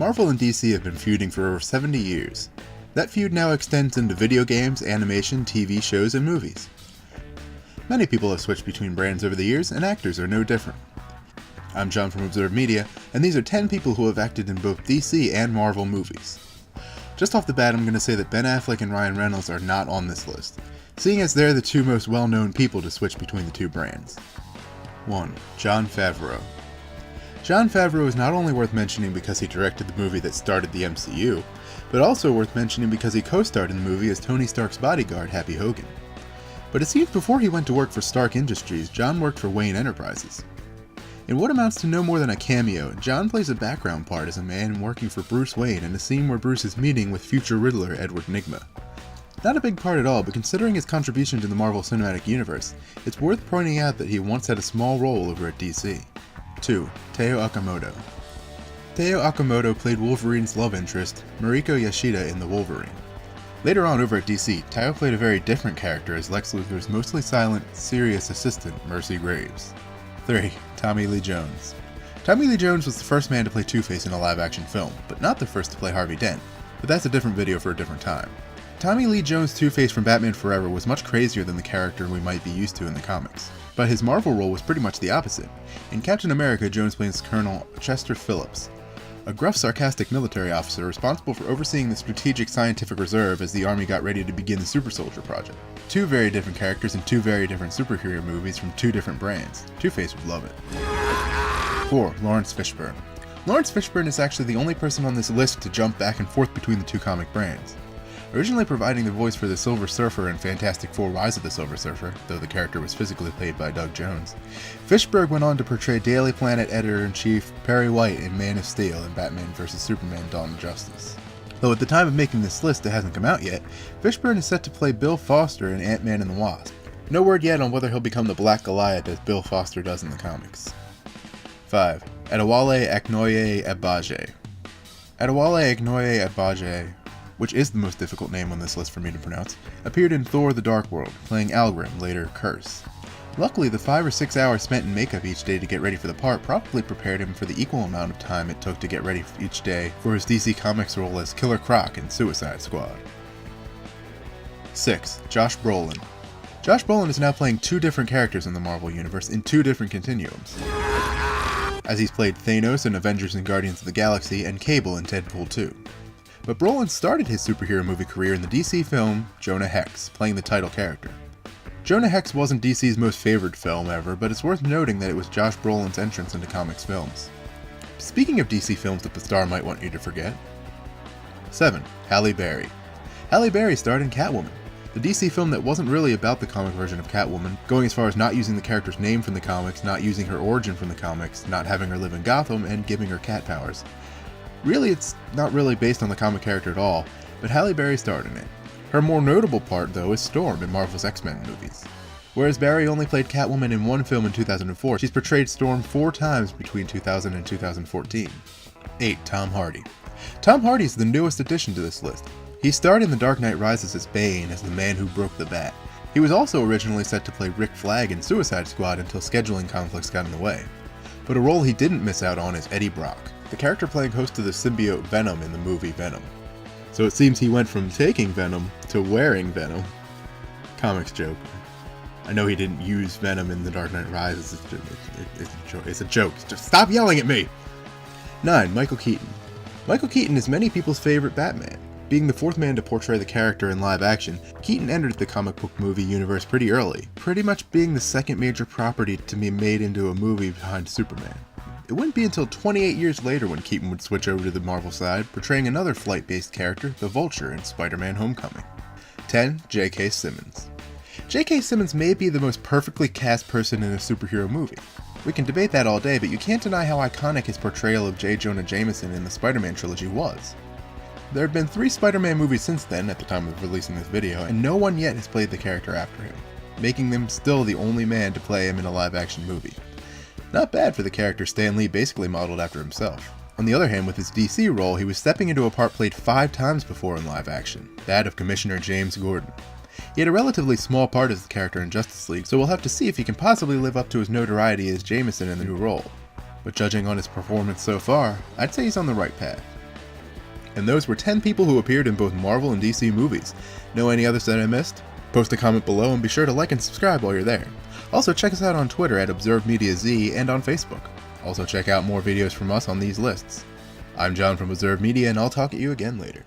Marvel and DC have been feuding for over 70 years. That feud now extends into video games, animation, TV shows, and movies. Many people have switched between brands over the years, and actors are no different. I'm Jon from Observemedia, and these are 10 people who have acted in both DC and Marvel movies. Just off the bat, I'm going to say that Ben Affleck and Ryan Reynolds are not on this list, seeing as they're the two most well-known people to switch between the two brands. 1. Jon Favreau. Jon Favreau is not only worth mentioning because he directed the movie that started the MCU, but also worth mentioning because he co-starred in the movie as Tony Stark's bodyguard, Happy Hogan. But it seems before he went to work for Stark Industries, Jon worked for Wayne Enterprises. In what amounts to no more than a cameo, Jon plays a background part as a man working for Bruce Wayne in a scene where Bruce is meeting with future Riddler Edward Nygma. Not a big part at all, but considering his contribution to the Marvel Cinematic Universe, it's worth pointing out that he once had a small role over at DC. 2. Thea Okimoto. Thea Okimoto played Wolverine's love interest, Mariko Yashida, in The Wolverine. Later on over at DC, Thea played a very different character as Lex Luthor's mostly silent, serious assistant, Mercy Graves. 3. Tommy Lee Jones. Tommy Lee Jones was the first man to play Two-Face in a live-action film, but not the first to play Harvey Dent, but that's a different video for a different time. Tommy Lee Jones' Two-Face from Batman Forever was much crazier than the character we might be used to in the comics, but his Marvel role was pretty much the opposite. In Captain America, Jones plays Colonel Chester Phillips, a gruff, sarcastic military officer responsible for overseeing the Strategic Scientific Reserve as the Army got ready to begin the Super Soldier Project. Two very different characters in two very different superhero movies from two different brands. Two-Face would love it. 4. Laurence Fishburne. Laurence Fishburne is actually the only person on this list to jump back and forth between the two comic brands. Originally providing the voice for the Silver Surfer in Fantastic Four: Rise of the Silver Surfer, though the character was physically played by Doug Jones, Fishburne went on to portray Daily Planet editor-in-chief Perry White in Man of Steel and Batman vs. Superman: Dawn of Justice. Though at the time of making this list it hasn't come out yet, Fishburne is set to play Bill Foster in Ant-Man and the Wasp. No word yet on whether he'll become the Black Goliath as Bill Foster does in the comics. 5. Akinnuoye-agbaje. Akinnuoye-agbaje, which is the most difficult name on this list for me to pronounce, appeared in Thor: The Dark World, playing Algrim, later Curse. Luckily, the 5 or 6 hours spent in makeup each day to get ready for the part probably prepared him for the equal amount of time it took to get ready each day for his DC Comics role as Killer Croc in Suicide Squad. 6. Josh Brolin. Josh Brolin is now playing two different characters in the Marvel Universe in two different continuums, as he's played Thanos in Avengers and Guardians of the Galaxy and Cable in Deadpool 2. But Brolin started his superhero movie career in the DC film Jonah Hex, playing the title character. Jonah Hex wasn't DC's most favored film ever, but it's worth noting that it was Josh Brolin's entrance into comics films. Speaking of DC films that the star might want you to forget. 7. Halle Berry. Halle Berry starred in Catwoman, the DC film that wasn't really about the comic version of Catwoman, going as far as not using the character's name from the comics, not using her origin from the comics, not having her live in Gotham, and giving her cat powers. Really, it's not really based on the comic character at all, but Halle Berry starred in it. Her more notable part, though, is Storm in Marvel's X-Men movies. Whereas Berry only played Catwoman in one film in 2004, she's portrayed Storm 4 times between 2000 and 2014. 8. Tom Hardy. Tom Hardy is the newest addition to this list. He starred in The Dark Knight Rises as Bane, as the man who broke the bat. He was also originally set to play Rick Flag in Suicide Squad until scheduling conflicts got in the way. But a role he didn't miss out on is Eddie Brock, the character playing host to the symbiote Venom in the movie Venom. So it seems he went from taking Venom to wearing Venom. Comics joke. I know he didn't use Venom in The Dark Knight Rises. It's a joke. Just stop yelling at me! 9. Michael Keaton. Michael Keaton is many people's favorite Batman. Being the 4th man to portray the character in live action, Keaton entered the comic book movie universe pretty early, pretty much being the second major property to be made into a movie behind Superman. It wouldn't be until 28 years later when Keaton would switch over to the Marvel side, portraying another flight-based character, the Vulture, in Spider-Man: Homecoming. 10. J.K. Simmons. J.K. Simmons may be the most perfectly cast person in a superhero movie. We can debate that all day, but you can't deny how iconic his portrayal of J. Jonah Jameson in the Spider-Man trilogy was. There have been 3 Spider-Man movies since then, at the time of releasing this video, and no one yet has played the character after him, making him still the only man to play him in a live-action movie. Not bad for the character Stan Lee basically modeled after himself. On the other hand, with his DC role, he was stepping into a part played 5 times before in live action, that of Commissioner James Gordon. He had a relatively small part as the character in Justice League, so we'll have to see if he can possibly live up to his notoriety as Jameson in the new role. But judging on his performance so far, I'd say he's on the right path. and those were 10 people who appeared in both Marvel and DC movies. Know any others that I missed? Post a comment below and be sure to like and subscribe while you're there. Also check us out on Twitter at ObserveMediaZ and on Facebook. Also check out more videos from us on these lists. I'm Jon from Observemedia, and I'll talk at you again later.